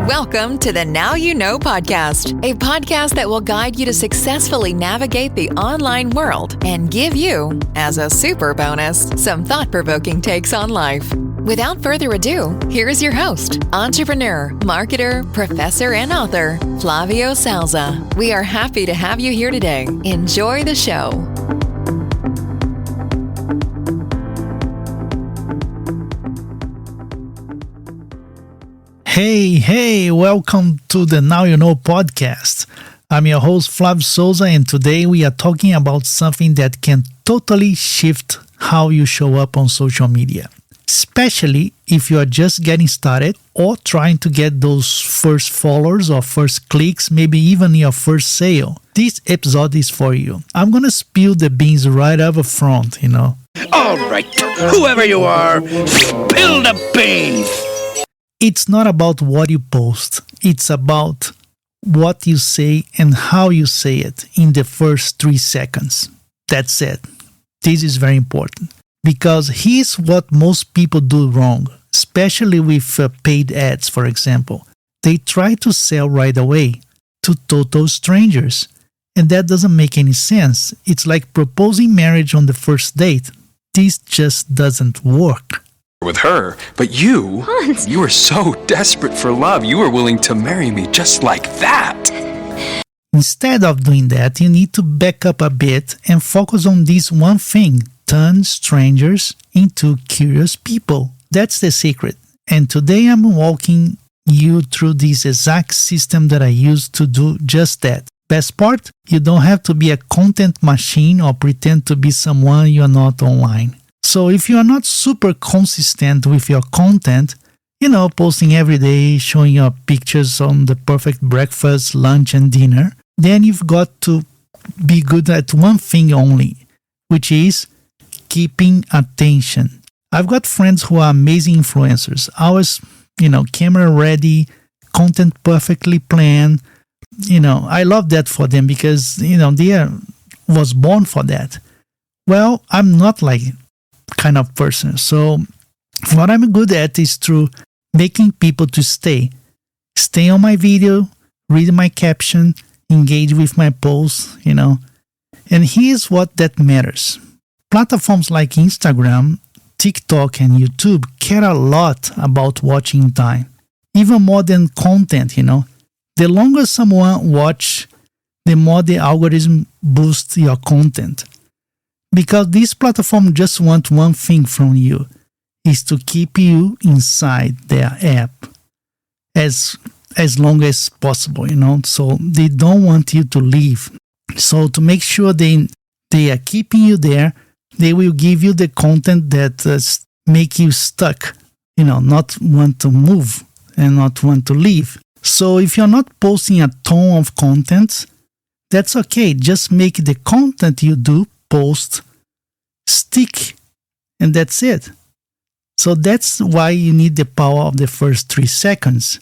Welcome to the Now You Know podcast, a podcast that will guide you to successfully navigate the online world and give you, as a super bonus, some thought-provoking takes on life. Without further ado, here is your host, entrepreneur, marketer, professor, and author, Flavio Salza. We are happy to have you here today. Enjoy the show. Hey, welcome to the Now You Know podcast. I'm your host, Flavio Souza, and today we are talking about something that can totally shift how you show up on social media, especially if you are just getting started or trying to get those first followers or first clicks, maybe even your first sale. This episode is for you. I'm going to spill the beans right up front, All right, whoever you are, spill the beans. It's not about what you post. It's about what you say and how you say it in the first 3 seconds. That's it. This is very important because here's what most people do wrong, especially with paid ads, for example. They try to sell right away to total strangers, and that doesn't make any sense. It's like proposing marriage on the first date. This just doesn't work. With her, but you were so desperate for love, you were willing to marry me just like that. Instead of doing that, you need to back up a bit and focus on this one thing: turn strangers into curious people. That's the secret. And today I'm walking you through this exact system that I use to do just that. Best part, you don't have to be a content machine or pretend to be someone you are not online. So if you are not super consistent with your content, posting every day, showing your pictures on the perfect breakfast, lunch, and dinner, then you've got to be good at one thing only, which is keeping attention. I've got friends who are amazing influencers, always, camera ready, content perfectly planned. I love that for them because, they was born for that. Well, I'm not like kind of person. So what I'm good at is through making people to stay on my video, read my caption, engage with my posts, and here's what that matters. Platforms like Instagram, TikTok, and YouTube care a lot about watching time, even more than content. The longer someone watch, the more the algorithm boosts your content. Because this platform just want one thing from you, is to keep you inside their app as long as possible, so they don't want you to leave. So to make sure they are keeping you there, they will give you the content that make you stuck, not want to move and not want to leave. So if you're not posting a ton of content, that's okay. Just make the content you do post stick, and that's it. So that's why you need the power of the first 3 seconds.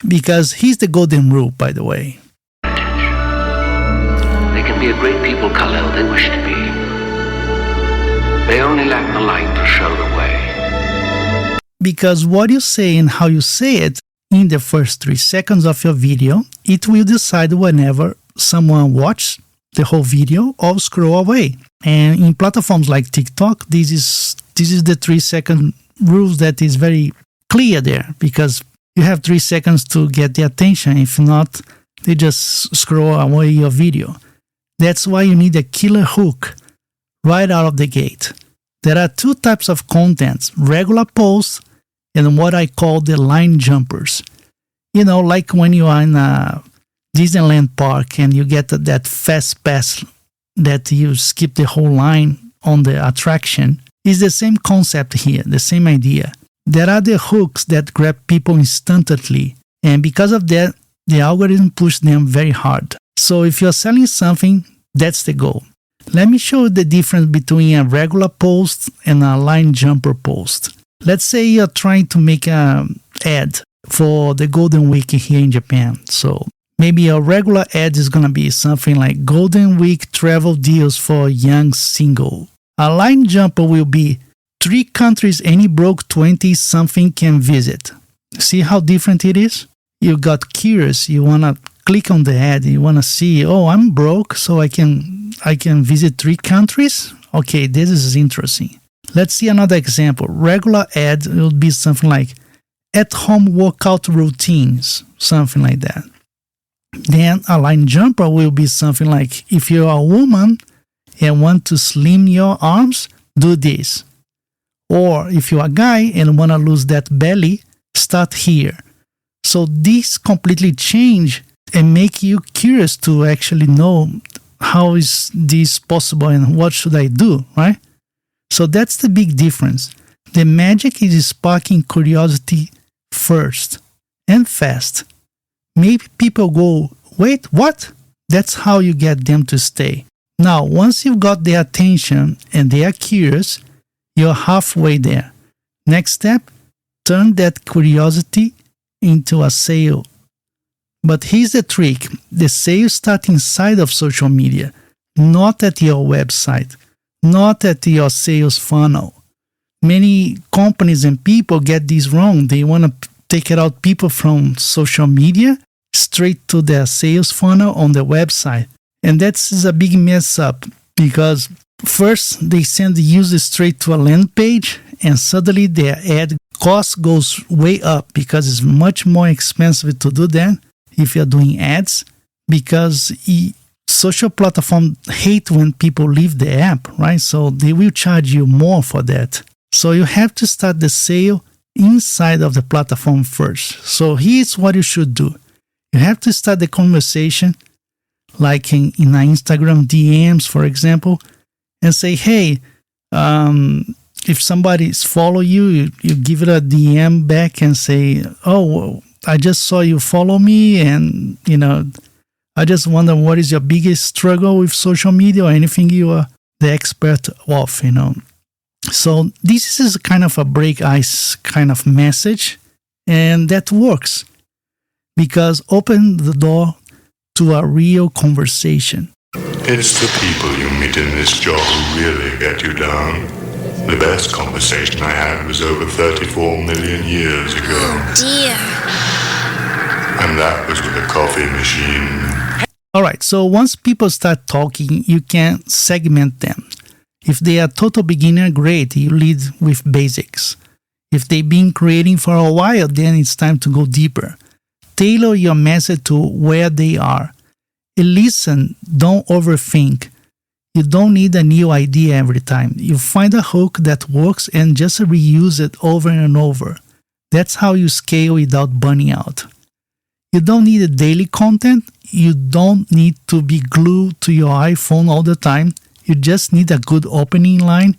Because here's the golden rule, by the way. They can be a great people, Kal-El, they wish to be. They only lack the light to show the way. Because what you say and how you say it in the first 3 seconds of your video, it will decide whenever someone watches the whole video or scroll away. And in platforms like TikTok, this is the 3-second rules that is very clear there, because you have 3 seconds to get the attention. If not, they just scroll away your video. That's why you need a killer hook right out of the gate. There are 2 types of contents: regular posts and what I call the line jumpers. Like when you are in a Disneyland park and you get that fast pass that you skip the whole line on the attraction. It's the same concept here, the same idea. There are the hooks that grab people instantly, and because of that, the algorithm pushes them very hard. So if you're selling something, that's the goal. Let me show you the difference between a regular post and a line jumper post. Let's say you're trying to make an ad for the Golden Week here in Japan. So maybe a regular ad is going to be something like Golden Week travel deals for young single. A line jumper will be 3 countries any broke 20-something can visit. See how different it is? you got curious, you want to click on the ad, you want to see, oh, I'm broke, so I can visit 3 countries. Okay, this is interesting. Let's see another example. Regular ad will be something like at-home workout routines, something like that. Then a line jumper will be something like, if you're a woman and want to slim your arms, do this. Or if you're a guy and want to lose that belly, start here. So these completely change and make you curious to actually know how is this possible and what should I do, right? So that's the big difference. The magic is sparking curiosity first and fast. Maybe people go, wait, what? That's how you get them to stay. Now, once you've got their attention and they are curious, you're halfway there. Next step, turn that curiosity into a sale. But here's the trick. The sale starts inside of social media, not at your website, not at your sales funnel. Many companies and people get this wrong. They want to take it out people from social media straight to their sales funnel on the website. And that's a big mess up because first they send the user straight to a landing page and suddenly their ad cost goes way up because it's much more expensive to do that if you're doing ads, because social platforms hate when people leave the app, right? So they will charge you more for that. So you have to start the sale inside of the platform first. So here's what you should do. You have to start the conversation like in Instagram DMs, for example, and say, hey, if somebody's follow you, you give it a DM back and say, oh, I just saw you follow me and, I just wonder what is your biggest struggle with social media or anything you are the expert of, So this is kind of a break ice kind of message, and that works because open the door to a real conversation. It's the people you meet in this job who really get you down. The best conversation I had was over 34 million years ago. Oh, dear. And that was with a coffee machine. All right, so once people start talking, you can segment them. If they are total beginner, great, you lead with basics. If they've been creating for a while, then it's time to go deeper. Tailor your message to where they are. And listen, don't overthink. You don't need a new idea every time. You find a hook that works and just reuse it over and over. That's how you scale without burning out. You don't need a daily content. You don't need to be glued to your iPhone all the time. You just need a good opening line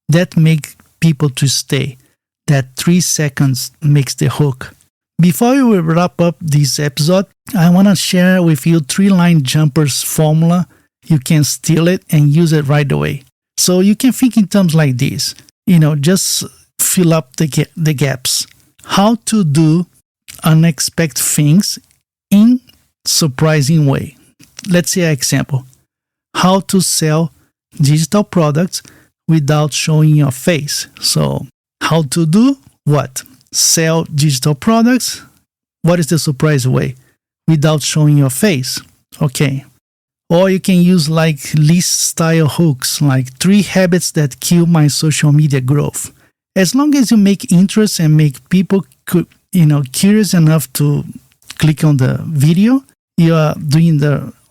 that makes people to stay. That 3 seconds makes the hook. Before we wrap up this episode, I want to share with you 3-line jumpers formula. You can steal it and use it right away. So you can think in terms like this. Just fill up the gaps. How to do unexpected things in surprising way. Let's say an example. How to sell digital products without showing your face. So how to do what? Sell digital products. What is the surprise way? Without showing your face. Okay. Or you can use like list style hooks, like 3 habits that kill my social media growth. As long as you make interest and make people curious enough to click on the video, you are doing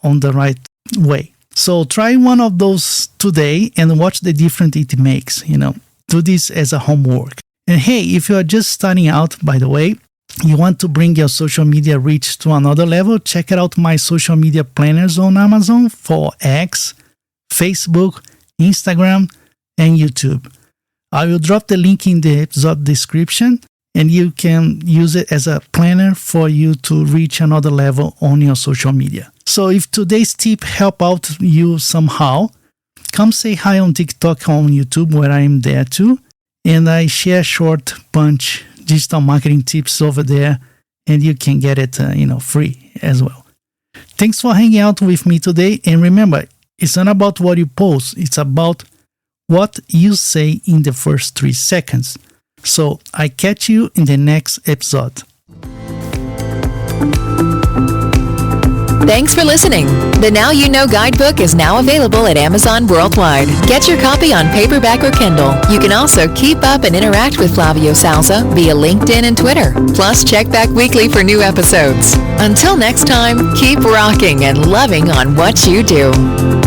on the right way. So try one of those today and watch the difference it makes. Do this as a homework. And hey, if you are just starting out, by the way, you want to bring your social media reach to another level, check out my social media planners on Amazon for X, Facebook, Instagram, and YouTube. I will drop the link in the episode description, and you can use it as a planner for you to reach another level on your social media. So if today's tip helped out you somehow, come say hi on TikTok, on YouTube, where I am there too. And I share short punch digital marketing tips over there, and you can get it free as well. Thanks for hanging out with me today. And remember, it's not about what you post. It's about what you say in the first 3 seconds. So I catch you in the next episode. Thanks for listening. The Now You Know guidebook is now available at Amazon worldwide. Get your copy on paperback or Kindle. You can also keep up and interact with Flavio Salza via LinkedIn and Twitter. Plus, check back weekly for new episodes. Until next time, keep rocking and loving on what you do.